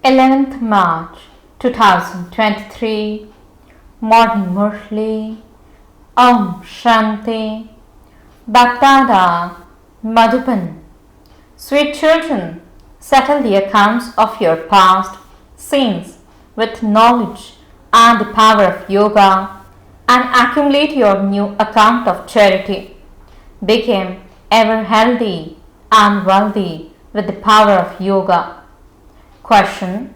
11th March 2023 Morning Murli Om Shanti BapDada Madhuban. Sweet children, settle the accounts of your past sins with knowledge and the power of yoga and accumulate your new account of charity. Become ever healthy and wealthy with the power of yoga. Question: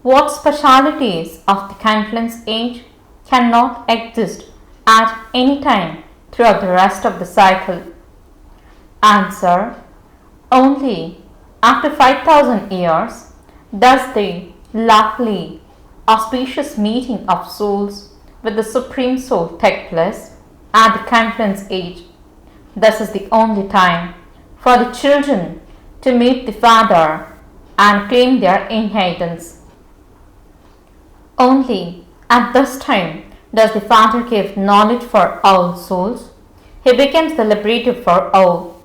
what specialities of the confluence age cannot exist at any time throughout the rest of the cycle? Answer: only after 5000 years does the lovely, auspicious meeting of souls with the Supreme Soul take place at the confluence age. This is the only time for the children to meet the Father and claim their inheritance. Only at this time does the Father give knowledge for all souls. He becomes the liberator for all.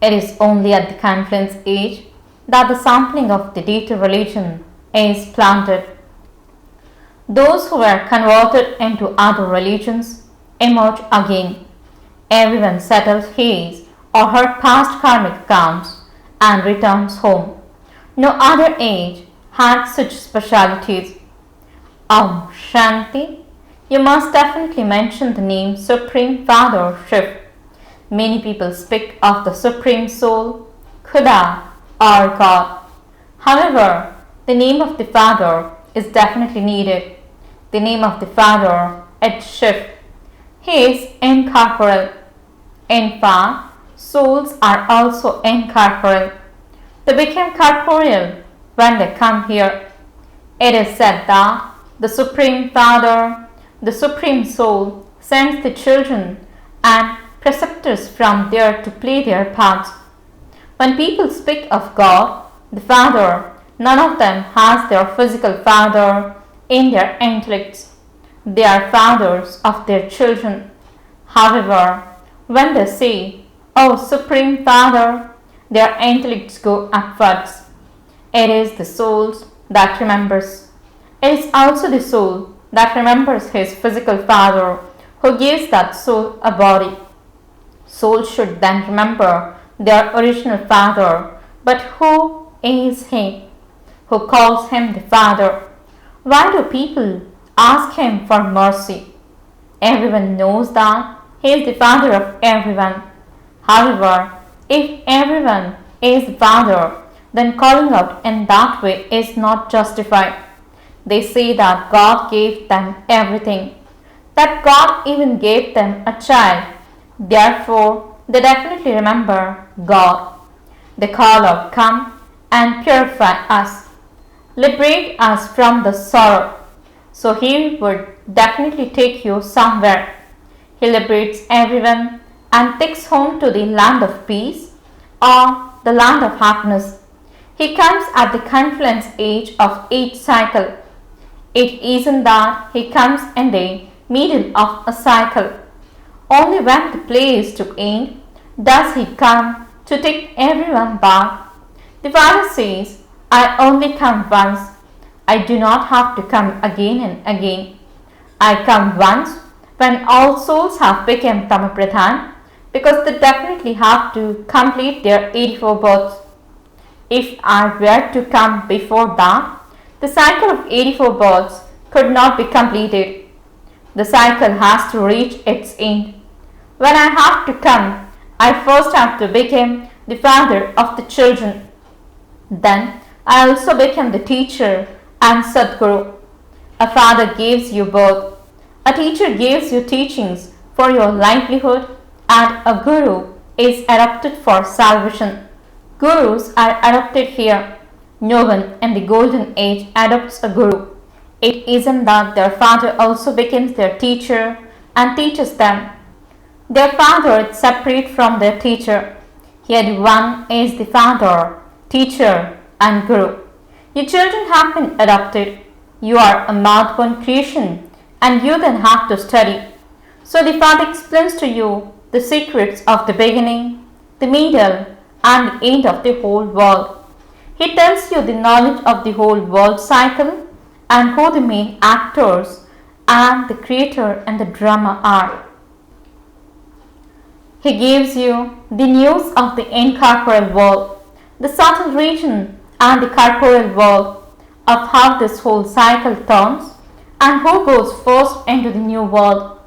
It is only at the confluence age that the sampling of the deity religion is planted. Those who were converted into other religions emerge again. Everyone settles his or her past karmic accounts and returns home. No other age had such specialities. Om Shanti. You must definitely mention the name Supreme Father Shiv. Many people speak of the Supreme Soul, Khuda or God. However, the name of the Father is definitely needed. The name of the Father is Shiv. He is incorporeal. In fact, souls are also incorporeal. They become corporeal when they come here. It is said that the Supreme Father, the Supreme Soul, sends the children and preceptors from there to play their parts. When people speak of God, the Father, none of them has their physical father in their intellects. They are fathers of their children. However, when they say, "O Supreme Father," their intellects go upwards. It is the soul that remembers. It is also the soul that remembers his physical father who gives that soul a body. Soul should then remember their original father. But who is he? Who calls him the Father? Why do people ask him for mercy? Everyone knows that he is the Father of everyone. However, if everyone is the Father, then calling out in that way is not justified. They say that God gave them everything, that God even gave them a child. Therefore, they definitely remember God. They call out, "Come and purify us, liberate us from the sorrow." So He would definitely take you somewhere. He liberates everyone and takes home to the land of peace or the land of happiness. He comes at the confluence age of each cycle. It isn't that he comes in the middle of a cycle. Only when the play is to end does he come to take everyone back. The Father says, "I only come once. I do not have to come again and again. I come once when all souls have become Tamapradhan, because they definitely have to complete their 84 births. If I were to come before that, the cycle of 84 births could not be completed. The cycle has to reach its end. When I have to come, I first have to become the father of the children. Then I also become the teacher and Sadguru. A father gives you birth. A teacher gives you teachings for your livelihood, and a guru is adopted for salvation. Gurus are adopted here. No one in the golden age adopts a guru. It isn't that their father also becomes their teacher and teaches them. Their father is separate from their teacher. Here one is the father, teacher and guru. Your children have been adopted. You are a mouth-born creation and you then have to study. So the Father explains to you the secrets of the beginning, the middle and the end of the whole world. He tells you the knowledge of the whole world cycle and who the main actors and the creator and the drama are. He gives you the news of the incorporeal world, the subtle region and the corporeal world, of how this whole cycle turns and who goes first into the new world.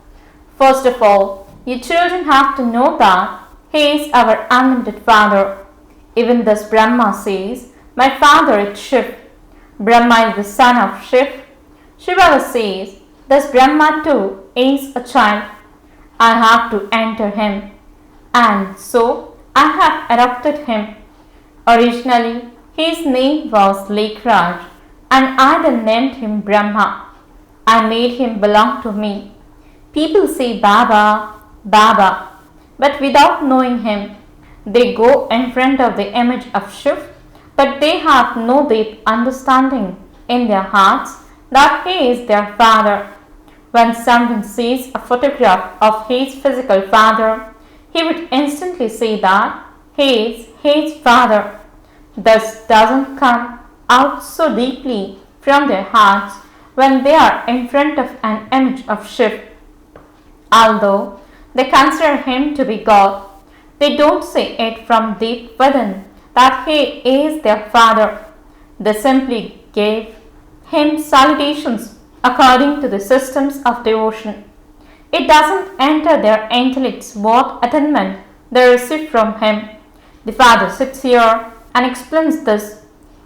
First of all, you children have to know that He is our unlimited Father. Even thus Brahma says, "My father is Shiv." Brahma is the son of Shiv. Shivbaba says, "Thus Brahma too is a child. I have to enter him, and so I have adopted him. Originally, his name was Lekraj, and I then named him Brahma. I made him belong to me. People say Baba, Baba, but without knowing him, they go in front of the image of Shiv, but they have no deep understanding in their hearts that he is their father. When someone sees a photograph of his physical father, he would instantly say that he is his father. This doesn't come out so deeply from their hearts when they are in front of an image of Shiv. Although they consider him to be God, they don't say it from deep within that he is their father. They simply gave him salutations according to the systems of devotion. It doesn't enter their intellects what attainment they receive from him. The Father sits here and explains this.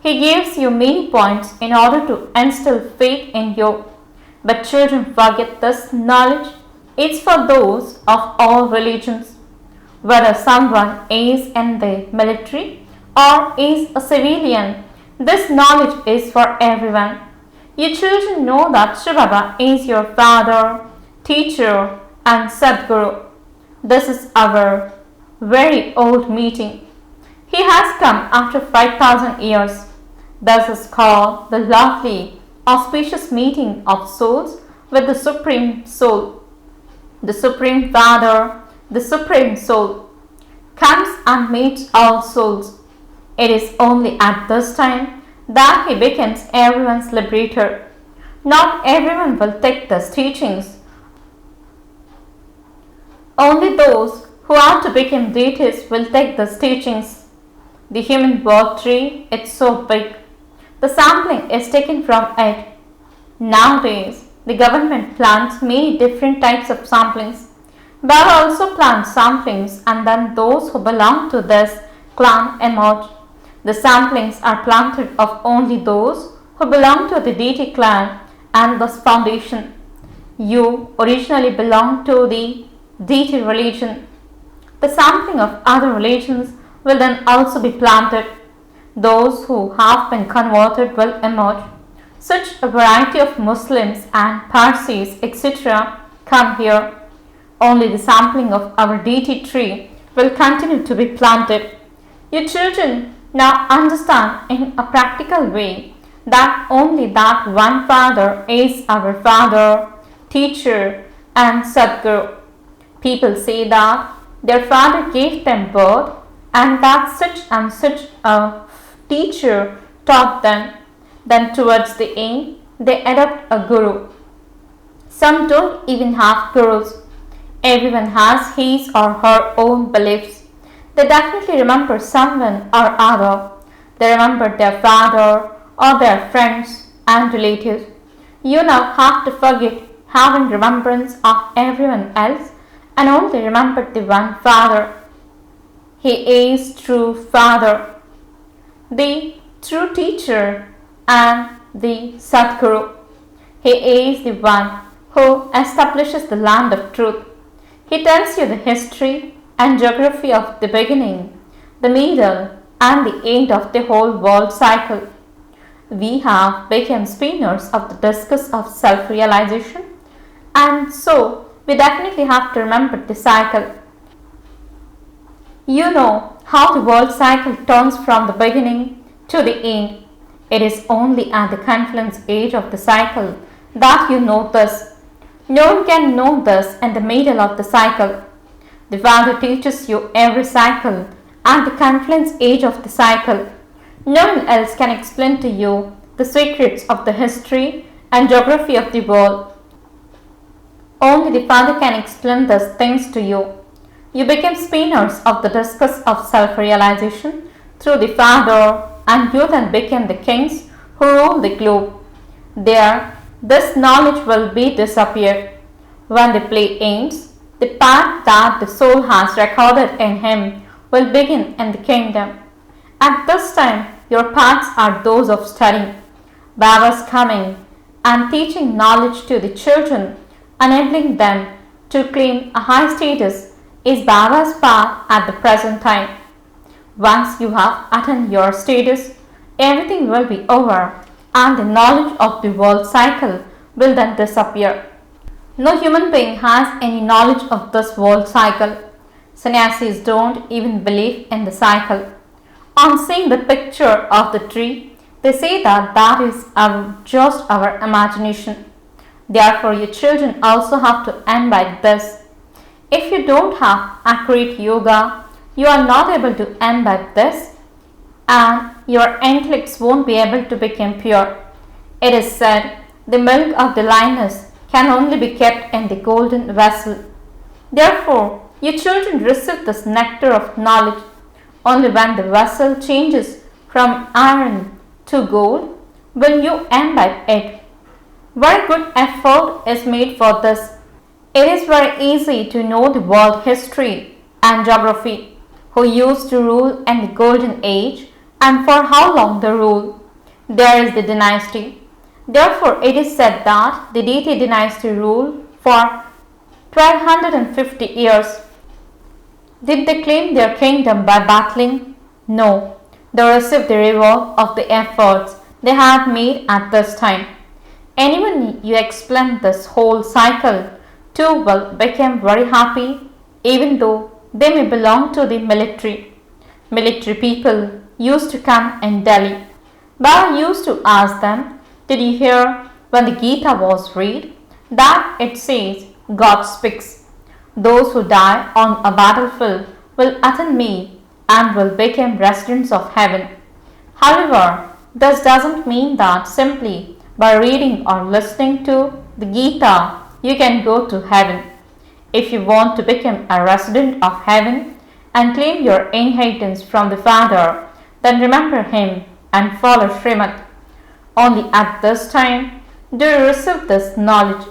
He gives you many points in order to instill faith in you. But children forget this knowledge. It's for those of all religions. Whether someone is in the military or is a civilian, this knowledge is for everyone. You children know that Shivbaba is your father, teacher and Sadguru. This is our very old meeting. He has come after 5,000 years. This is called the lovely, auspicious meeting of souls with the Supreme Soul. The Supreme Father, the Supreme Soul, comes and meets all souls. It is only at this time that he becomes everyone's liberator. Not everyone will take these teachings. Only those who are to become deities will take these teachings. The human birth tree is so big. The sampling is taken from it. Nowadays, the government plants many different types of samplings. Baba also plants samplings, and then those who belong to this clan emerge. The samplings are planted of only those who belong to the deity clan and this foundation. You originally belong to the deity religion. The sampling of other religions will then also be planted. Those who have been converted will emerge. Such a variety of Muslims and Parsis, etc. come here. Only the sampling of our deity tree will continue to be planted. You children now understand in a practical way that only that one Father is our Father, teacher and Sadguru. People say that their father gave them birth and that such and such a teacher taught them. Then towards the end, they adopt a guru. Some don't even have gurus. Everyone has his or her own beliefs. They definitely remember someone or other. They remember their father or their friends and relatives. You now have to forget having remembrance of everyone else and only remember the one Father. He is true Father, the true teacher and the Sadguru. He is the one who establishes the land of truth. He tells you the history and geography of the beginning, the middle and the end of the whole world cycle. We have become spinners of the discus of self-realization, and so we definitely have to remember the cycle. You know how the world cycle turns from the beginning to the end. It is only at the confluence age of the cycle that you know this. No one can know this in the middle of the cycle. The Father teaches you every cycle at the confluence age of the cycle. No one else can explain to you the secrets of the history and geography of the world. Only the Father can explain these things to you. You became spinners of the discus of self-realization through the Father, and you then became the kings who rule the globe. There, this knowledge will be disappeared. When the play ends, the path that the soul has recorded in him will begin in the kingdom. At this time, your paths are those of study, Baba's coming, and teaching knowledge to the children, enabling them to claim a high status is Baba's path at the present time. Once you have attained your status, everything will be over and the knowledge of the world cycle will then disappear. No human being has any knowledge of this world cycle. Sannyasis don't even believe in the cycle. On seeing the picture of the tree, they say that that is just our imagination. Therefore, your children also have to imbibe this. If you don't have accurate yoga, you are not able to imbibe this, and your intellects won't be able to become pure. It is said, the milk of the lioness can only be kept in the golden vessel. Therefore, your children receive this nectar of knowledge only when the vessel changes from iron to gold will you imbibe it. Very good effort is made for this. It is very easy to know the world history and geography, who used to rule in the golden age and for how long they rule. There is the dynasty. Therefore, it is said that the deity dynasty ruled for 1250 years. Did they claim their kingdom by battling? No. They received the reward of the efforts they had made at this time. Anyone you explain this whole cycle to will become very happy, even though they may belong to the military. Military people used to come in Delhi. Baba used to ask them, did you hear when the Gita was read that it says God speaks? Those who die on a battlefield will attend me and will become residents of heaven. However, this doesn't mean that simply by reading or listening to the Gita you can go to heaven. If you want to become a resident of heaven and claim your inheritance from the Father, then remember him and follow Srimad. Only at this time do you receive this knowledge,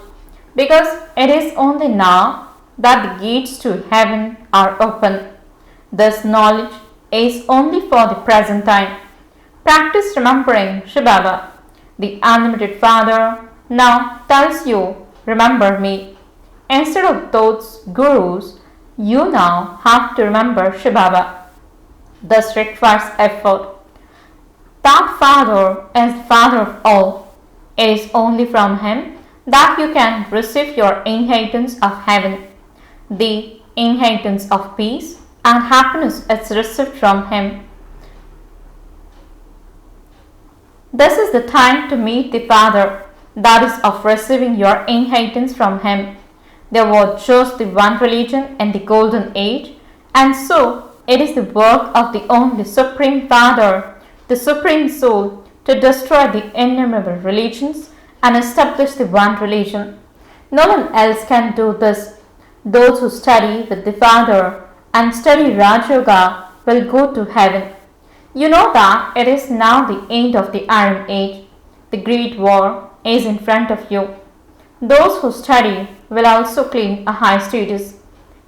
because it is only now that the gates to heaven are open. This knowledge is only for the present time. Practice remembering Shivbaba. The unlimited Father now tells you, remember me. Instead of those gurus, you now have to remember Shivbaba. This requires effort. That Father is the Father of all. It is only from him that you can receive your inheritance of heaven. The inheritance of peace and happiness is received from him. This is the time to meet the Father, that is of receiving your inheritance from him. There was just the one religion in the golden age, and so it is the work of the only Supreme Father, the Supreme Soul, to destroy the innumerable religions and establish the one religion. No one else can do this. Those who study with the Father and study Raj Yoga will go to heaven. You know that it is now the end of the Iron Age. The Great War is in front of you. Those who study will also claim a high status.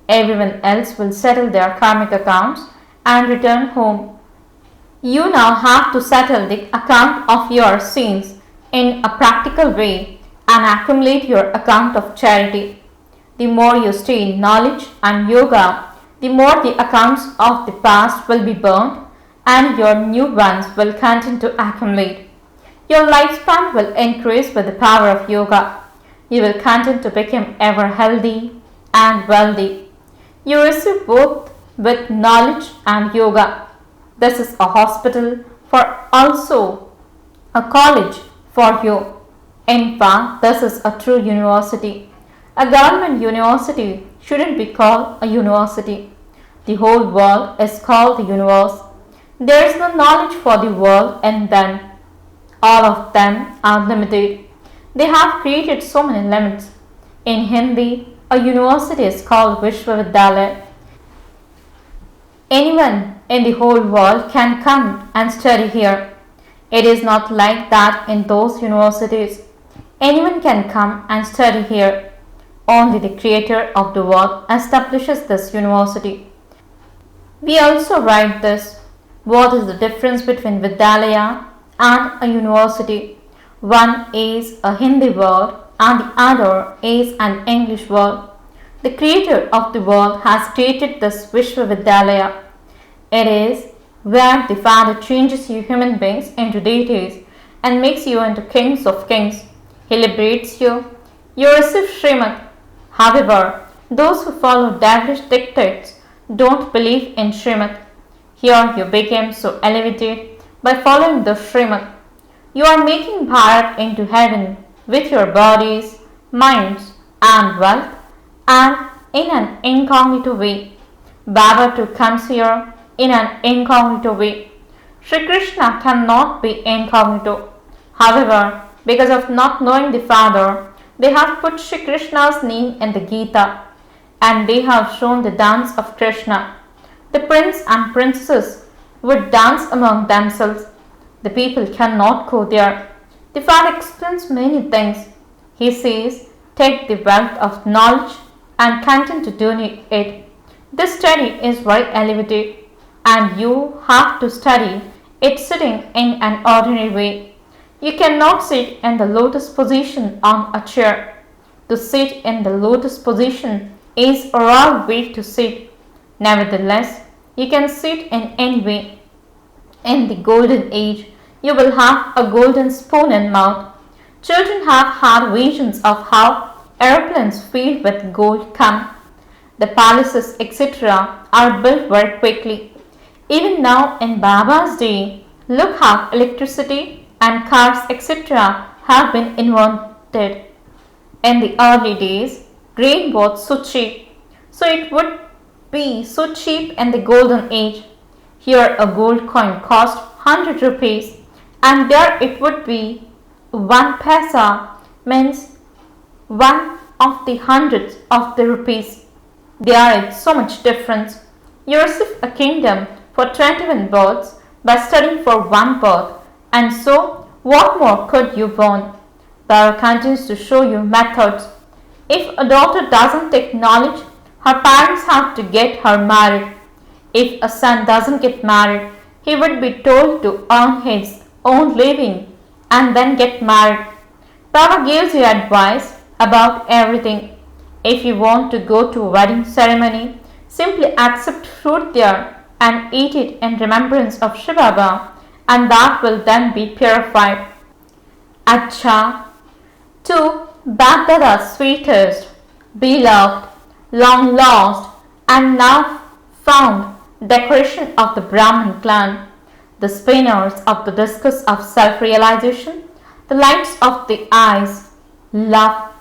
Everyone else will settle their karmic accounts and return home. You now have to settle the account of your sins in a practical way and accumulate your account of charity. The more you stay in knowledge and yoga, the more the accounts of the past will be burnt and your new ones will continue to accumulate. Your lifespan will increase with the power of yoga. You will continue to become ever healthy and wealthy. You receive both with knowledge and yoga. This is a hospital for also a college for you. In fact, this is a true university. A government university shouldn't be called a university. The whole world is called the universe. There is no knowledge for the world in them. All of them are limited. They have created so many limits. In Hindi, a university is called Vishwavidyalaya. Anyone in the whole world can come and study here. It is not like that in those universities. Anyone can come and study here. Only the creator of the world establishes this university. We also write this. What is the difference between Vidyalaya and a university? One is a Hindi word and the other is an English word. The creator of the world has created this Vishwavidyalaya. It is where the Father changes you human beings into deities and makes you into kings of kings. He liberates you. You receive Srimad. However, those who follow devilish dictates don't believe in Srimad. Here you became so elevated by following the Srimad. You are making Bharat into heaven with your bodies, minds and wealth and in an incognito way. Baba too comes here in an incognito way. Sri Krishna cannot be incognito. However, because of not knowing the Father, they have put Sri Krishna's name in the Gita and they have shown the dance of Krishna. The prince and princesses would dance among themselves. The people cannot go there. The Father explains many things. He says, take the wealth of knowledge and continue to donate it. This study is very elevated and you have to study it sitting in an ordinary way. You cannot sit in the lotus position on a chair. To sit in the lotus position is a wrong way to sit. Nevertheless, you can sit in any way. In the golden age, you will have a golden spoon in mouth. Children have had visions of how aeroplanes filled with gold come. The palaces, etc., are built very quickly. Even now in Baba's day, look how electricity and cars, etc., have been invented. In the early days, grain was so cheap, so it would be so cheap in the golden age. Here a gold coin cost 100 rupees and there it would be 1 paisa, means 1 of the hundreds of the rupees. There is so much difference. You receive a kingdom for 21 births by studying for 1 birth, and so what more could you want? Baba continues to show you methods. If a daughter doesn't take knowledge, her parents have to get her married. If a son doesn't get married, he would be told to earn his own living and then get married. Baba gives you advice about everything. If you want to go to a wedding ceremony, simply accept fruit there and eat it in remembrance of shivbaba, and that will then be purified. Acha. To BapDada's sweetest, beloved, long lost and now found decoration of the Brahmin clan, the spinners of the discus of self-realization, the lights of the eyes, love,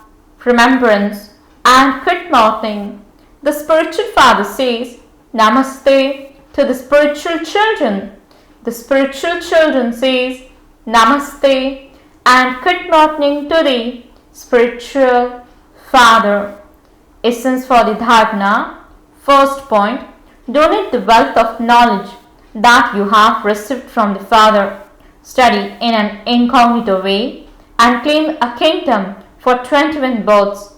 remembrance and quit mouthing. The spiritual father says, Namaste to the spiritual children. The spiritual children says, Namaste and quit mouthing to the spiritual father. Essence for the dharana. First point, donate the wealth of knowledge that you have received from the Father. Study in an incognito way and claim a kingdom for 21 births.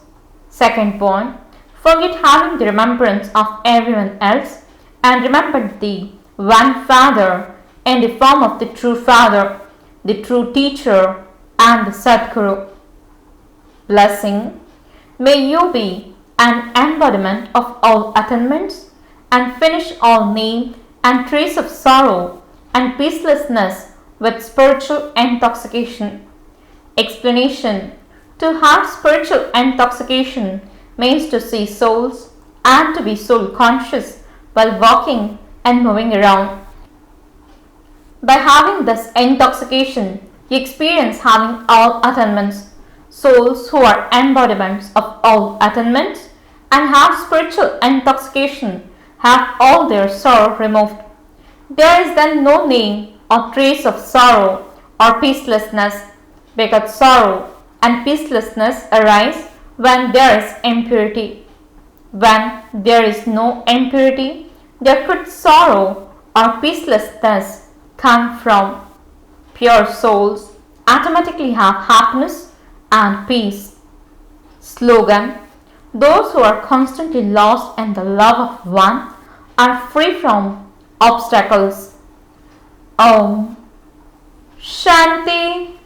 Second point, forget having the remembrance of everyone else and remember the one Father in the form of the true Father, the true teacher and the Sadguru. Blessing. May you be an embodiment of all attainments and finish all name and trace of sorrow and peacelessness with spiritual intoxication. Explanation. To have spiritual intoxication means to see souls and to be soul conscious while walking and moving around. By having this intoxication, you experience having all attainments. Souls who are embodiments of all attainments and have spiritual intoxication have all their sorrow removed. There is then no name or trace of sorrow or peacelessness, because sorrow and peacelessness arise when there is impurity. When there is no impurity, there could sorrow or peacelessness come from. Pure souls automatically have happiness and peace. Slogan: those who are constantly lost in the love of one are free from obstacles. Om Shanti.